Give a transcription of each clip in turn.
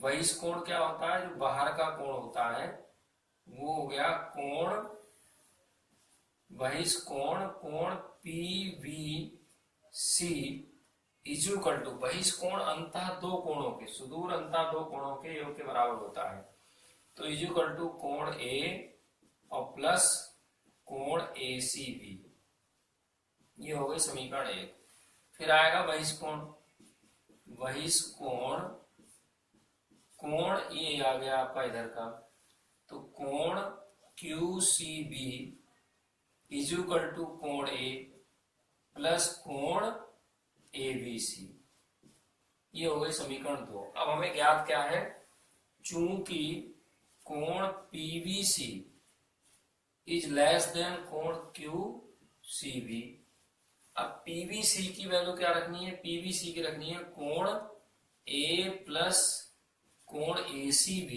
बहिष कोण क्या होता है, जो बाहर का कोण होता है वो हो गया कोण बहिष कोण, कोण PVC इज इक्वल टू बहिष कोण अंतः दो कोणों के, सुदूर अंतः दो कोणों के योग के बराबर होता है। तो इज इक्वल टू कोण A और प्लस कोण ACB। ये हो गई समीकरण 1। फिर आएगा बहिष कोण, बहिष कोण, कोण ये आ गया आपका इधर का, तो कोण QCB इज इक्वल टू कोण A प्लस कोण ABC। ये हो गई समीकरण 2। अब हमें ज्ञात क्या है, चूंकि कोण PVC इज लेस देन कोण QCB। अब PVC की वैल्यू क्या रखनी है, PVC की रखनी है कोण A प्लस कोण ACB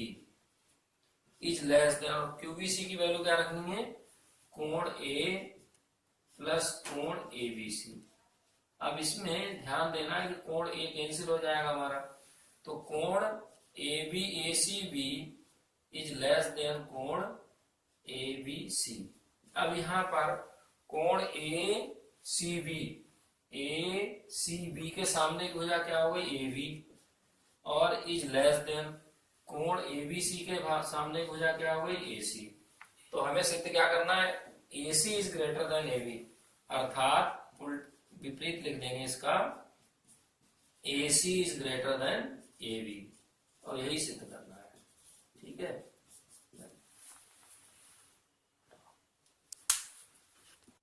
इज लेस देन, और QVC की वैल्यू क्या रखनी है, कोण A प्लस कोण ABC। अब इसमें ध्यान देना है कि कोण A कैंसिल हो जाएगा हमारा, तो कोण ABACB इज लेस देन कोण ABC। अब यहां पर कोण ACB के सामने की भुजा क्या हो गई AB, और इज लेस देन कोण ABC के सामने की भुजा क्या हो गई AC। तो हमें सिद्ध क्या करना है, AC is greater than AB, अर्थात विपरीत लिख देंगे इसका, AC is greater than AB, और यही सिद्ध करना है। ठीक है,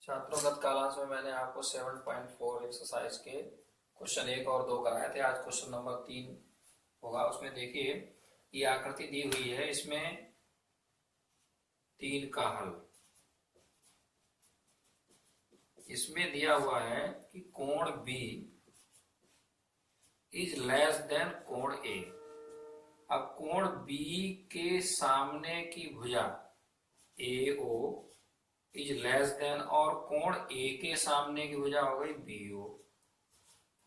छात्रों गत कालांश में मैंने आपको 7.4 एक्सरसाइज के क्वेश्चन 1 और 2 कराए थे। आज क्वेश्चन नंबर 3 होगा। उसमें देखिए ये आकृति दी हुई है, इसमें 3 का हल। इसमें दिया हुआ है कि कोण B इज लेस देन कोण A। अब कोण B के सामने की भुजा AO इज लेस देन, और कोण A के सामने की भुजा हो गई BO,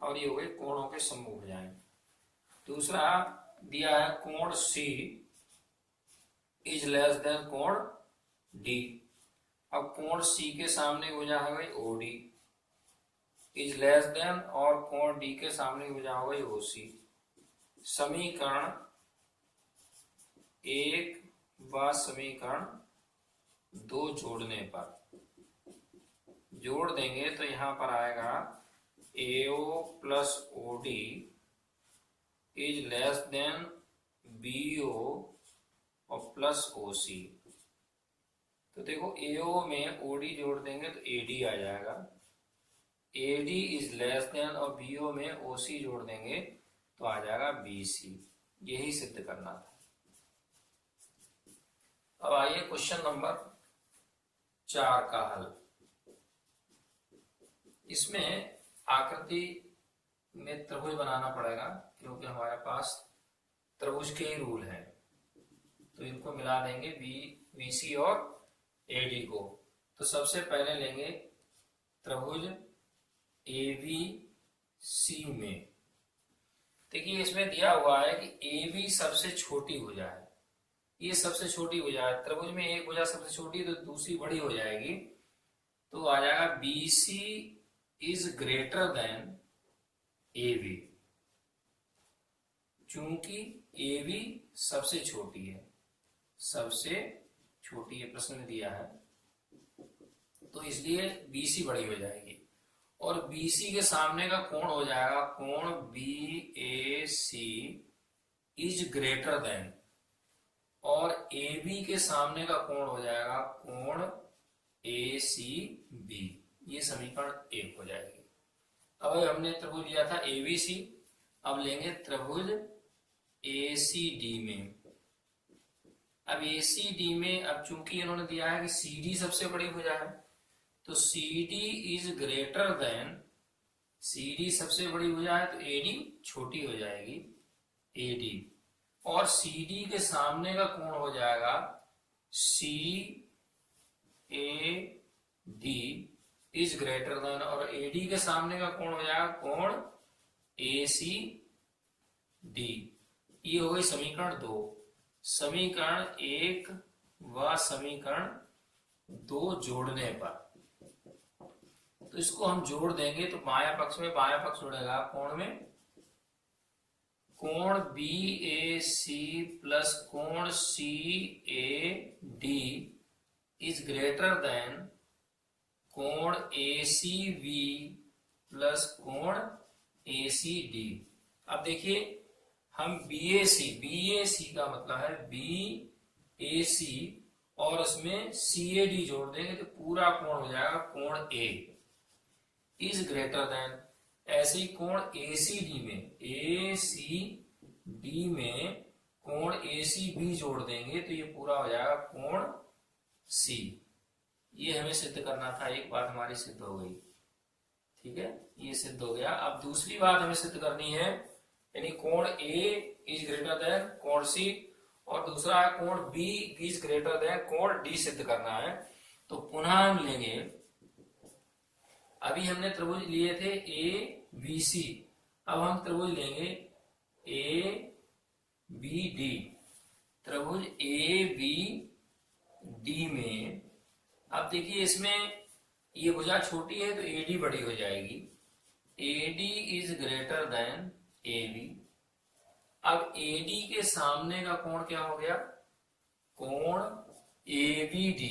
और ये हो गई कोणों के समूह भुजाएं। दूसरा दिया है कोण C इज लेस देन कोण D। अब कोण C के सामने की भुजा हो गई OD इज लेस देन, और कोण D के सामने की भुजा हो गई OC। समीकरण 1 व समीकरण 2 जोड़ने पर, जोड़ देंगे तो यहां पर आएगा AO plus OD is less than BO और प्लस OC। तो देखो AO में OD जोड़ देंगे तो AD आ जाएगा, AD इज लेस देन, और BO में OC जोड़ देंगे तो आ जाएगा BC। यही सिद्ध करना था। अब आइए क्वेश्चन नंबर 4 का हल। इसमें आकृति में त्रिभुज बनाना पड़ेगा, क्योंकि हमारे पास त्रिभुज के ही रूल है। तो इनको मिला देंगे BC और AD को। तो सबसे पहले लेंगे त्रिभुज ABC में। देखिए इसमें दिया हुआ है कि AB सबसे छोटी भुजा है, ये सबसे छोटी भुजा है। त्रिभुज में एक भुजा सबसे छोटी तो दूसरी बड़ी हो जाएगी, तो आ जाएगा BC is greater than AB। चूंकि AB सबसे छोटी है, सबसे छोटी है प्रश्न में दिया है, तो इसलिए BC बड़ी हो जाएगी। और BC के सामने का कोण हो जाएगा कोण BAC इज ग्रेटर देन, और AB के सामने का कोण हो जाएगा कोण ACB। ये समीकरण 1 हो जाएगी। अब हमने त्रिभुज लिया था ABC, अब लेंगे त्रिभुज ACD में। अब ACD में, अब चूंकि इन्होंने दिया है कि CD सबसे बड़ी भुजा है, तो CD is greater than, CD सबसे बड़ी भुजा है तो AD छोटी हो जाएगी AD, और CD के सामने का कोण हो जाएगा CAD इज ग्रेटर देन, और AD के सामने का कोण हो जाएगा कोण ACD। ये हो गई समीकरण 2। समीकरण 1 व समीकरण 2 जोड़ने पर, तो इसको हम जोड़ देंगे तो बायां पक्ष में बायां पक्ष जुड़ेगा कोण में, कोण BAC प्लस कोण CAD इज ग्रेटर देन कोण ACB प्लस कोण ACD। अब देखिए हम BAC का मतलब है BAC और उसमें CAD जोड़ देंगे तो पूरा कोण हो जाएगा कोण A इज ग्रेटर देन, ऐसे ही कोण ACD में कोण ACB जोड़ देंगे तो ये पूरा हो जाएगा कोण C। ये हमें सिद्ध करना था, एक बात हमारी सिद्ध हो गई, ठीक है, ये सिद्ध हो गया। अब दूसरी बात हमें सिद्ध करनी है, यानी कोण A इज ग्रेटर देन कोण C और दूसरा है कोण B इज ग्रेटर देन कोण D सिद्ध करना है। तो पुनः हम लेंगे, अभी हमने त्रिभुज लिए थे ABC, अब हम त्रिभुज लेंगे ABD। त्रिभुज ABD में अब देखिए इसमें ये भुजा छोटी है तो AD बड़ी हो जाएगी, AD is greater than AB। अब AD के सामने का कोण क्या हो गया, कोण ABD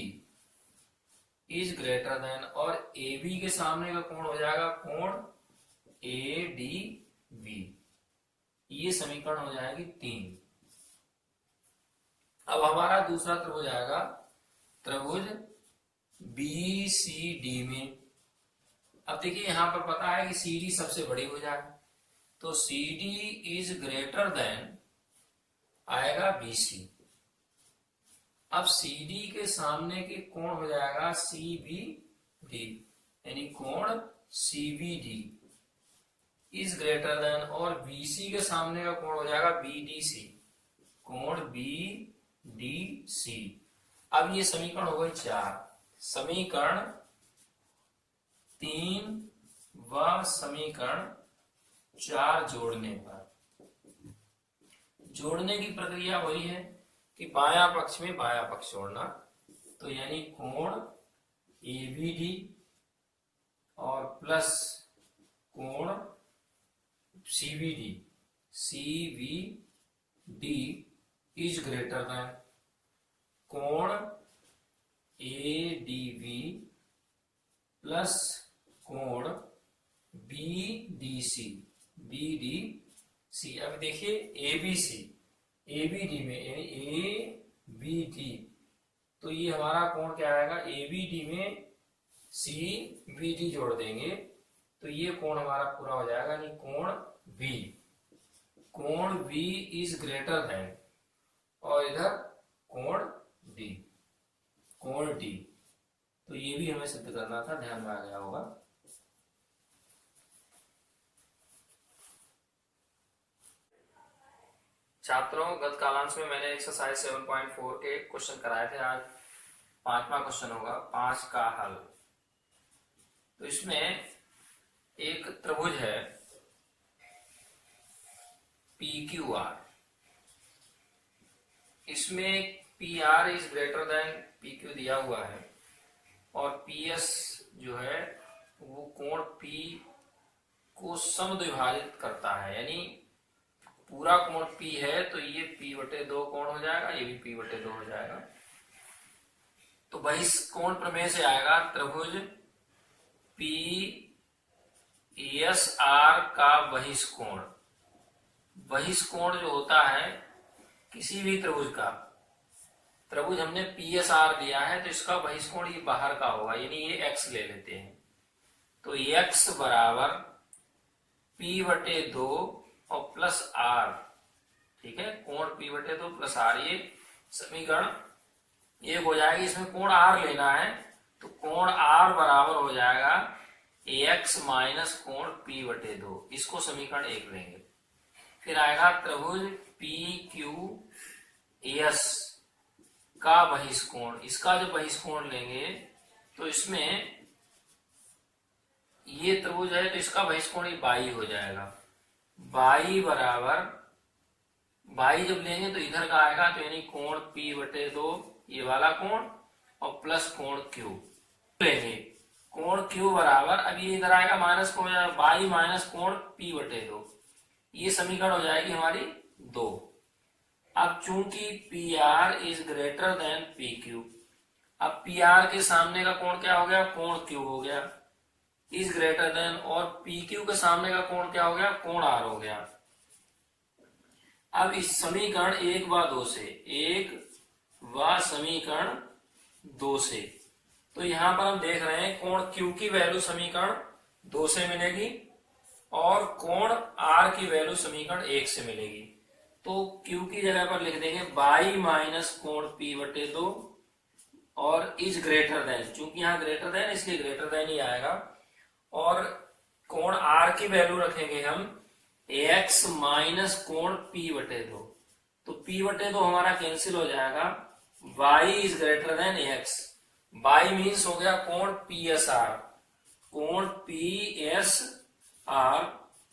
इज ग्रेटर देन, और AB के सामने का कोण हो जाएगा कोण ADB। ये समीकरण हो जाएगी 3। अब हमारा दूसरा त्रिभुज आएगा त्रिभुज BCD में। अब देखिए यहां पर पता है कि CD सबसे बड़ी हो जाए, तो CD इज ग्रेटर देन आएगा BC। अब CD के सामने के कोण हो जाएगा CBD, यानी कोण CBD इज ग्रेटर देन, और BC के सामने का कोण हो जाएगा BDC, कोण BDC। अब ये समीकरण हो गई 4। समीकरण 3 व समीकरण 4 जोड़ने पर, जोड़ने की प्रक्रिया वही है कि बायां पक्ष में बायां पक्ष जोड़ना, तो यानी कोण ABD और प्लस कोण CBD इज ग्रेटर देन कोण ADB प्लस कोण BDC। अब देखिए ABD में यानी ABD, तो ये हमारा कोण क्या आएगा, ABD में CBD जोड़ देंगे तो ये कोण हमारा पूरा हो जाएगा, यानी कोण B इज ग्रेटर देन, और इधर कोण D। तो ये भी हमें सिद्ध करना था, ध्यान में आ गया होगा। छात्रों, गत कालांश में मैंने एक्सरसाइज 7.4 के क्वेश्चन कराए थे, आज 5वां क्वेश्चन होगा 5 का हल। तो इसमें एक त्रिभुज है PQR, इसमें PR is greater than PQ दिया हुआ है, और PS जो है वो कोण P को समद्विभाजित करता है, यानी पूरा कोण P है तो ये P/2 कोण हो जाएगा, ये भी P/2 हो जाएगा। तो बहिष्कोण प्रमेय से आएगा त्रिभुज PSR का बहिष्कोण। बहिष्कोण जो होता है किसी भी त्रिभुज का, त्रिभुज हमने PSR दिया है तो इसका बहिष्कोण ये बाहर का होगा, यानी ये x ले लेते हैं, तो x बराबर P/2 और प्लस R, ठीक है, कोण P/2 प्लस R, ये समीकरण एक हो जाएगी। इसमें कोण R लेना है तो कोण R बराबर हो जाएगा AX माइनस कोण P/2, इसको समीकरण 1 लेंगे। फिर आएगा त्रिभुज PQS का बहिष्कोण, इसका जो बहिष्कोण लेंगे तो इसमें ये त्रिभुज है तो इसका बहिष्कोण बाई हो जाएगा, बाई बराबर बाई जब लेंगे तो इधर का आएगा, तो यानी कोण P बटे 2 ये वाला कोण और प्लस कोण Q लेंगे। कोण Q बराबर, अब ये इधर आएगा माइनस कोण, बाई माइनस कोण P बटे 2, ये समीकरण हो जाएगी हमारी 2। अब चूंकि PR is greater than PQ, अब PR के सामने का कोण क्या हो गया, कोण Q हो गया, इज ग्रेटर देन, और PQ के सामने का कोण क्या हो गया, कोण R हो गया। अब इस समीकरण 1 व 2 से, 1 व समीकरण 2 से, तो यहां पर हम देख रहे हैं कोण Q की वैल्यू समीकरण 2 से मिलेगी और कोण R की वैल्यू समीकरण 1 से मिलेगी। तो Q की जगह पर लिख देंगे बाई माइनस कोण P बटे 2 और इज ग्रेटर देन, चूंकि यहाँ ग्रेटर देन इसलिए ग्रेटर देन ही आएगा, और कोण R की वैल्यू रखेंगे हम x माइनस कोण P बटे 2, तो P बटे 2 हमारा कैंसिल हो जाएगा, y is greater than x, y means हो गया कोण PSR, कोण PSR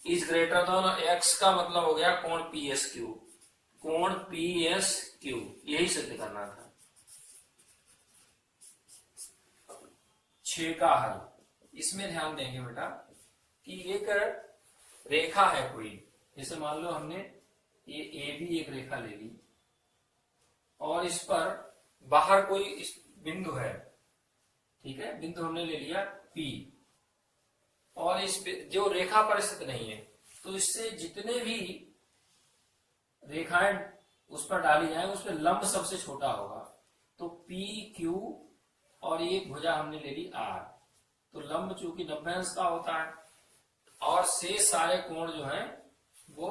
is greater than x का मतलब हो गया कोण PSQ, कोण PSQ, यही सिद्ध करना था। 6 का हल, इसमें ध्यान देंगे बेटा कि एक रेखा है कोई, जैसे मान लो हमने ये AB एक रेखा ले ली और इस पर बाहर कोई बिंदु है, ठीक है, बिंदु हमने ले लिया P, और इस जो रेखा पर स्थित नहीं है, तो इससे जितने भी रेखाएं उस पर डाली जाए उस पर लंब सबसे छोटा होगा, तो PQ और एक भुजा हमने ले ली R, तो लंब चूंकि 90 अंश का होता है और शेष सारे कोण जो हैं वो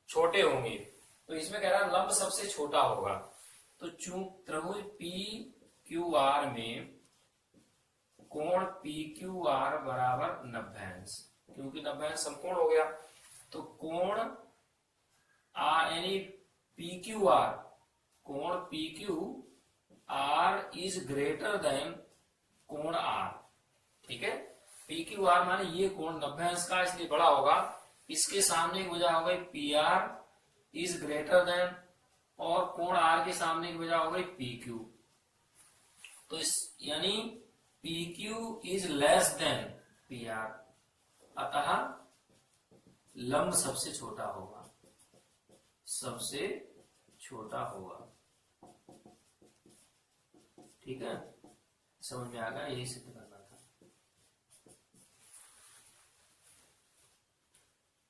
छोटे होंगे, तो इसमें कह रहा है लंब सबसे छोटा होगा, तो त्रिभुज PQR में कोण PQR बराबर 90 अंश, क्योंकि 90 अंश समकोण हो गया, तो कोण यानी PQR, कोण PQR इज ग्रेटर देन कोण R, ठीक है, PQR माने ये कोण 90 अंश का इसलिए बड़ा होगा, इसके सामने की वजह हो गई PR इज ग्रेटर देन, और कोण R के सामने की वजह हो गई PQ, तो इस यानी PQ is less than PR, अतः लंब सबसे छोटा होगा, सबसे छोटा होगा, ठीक है, समझ में आ गया, यही सिद्ध करना।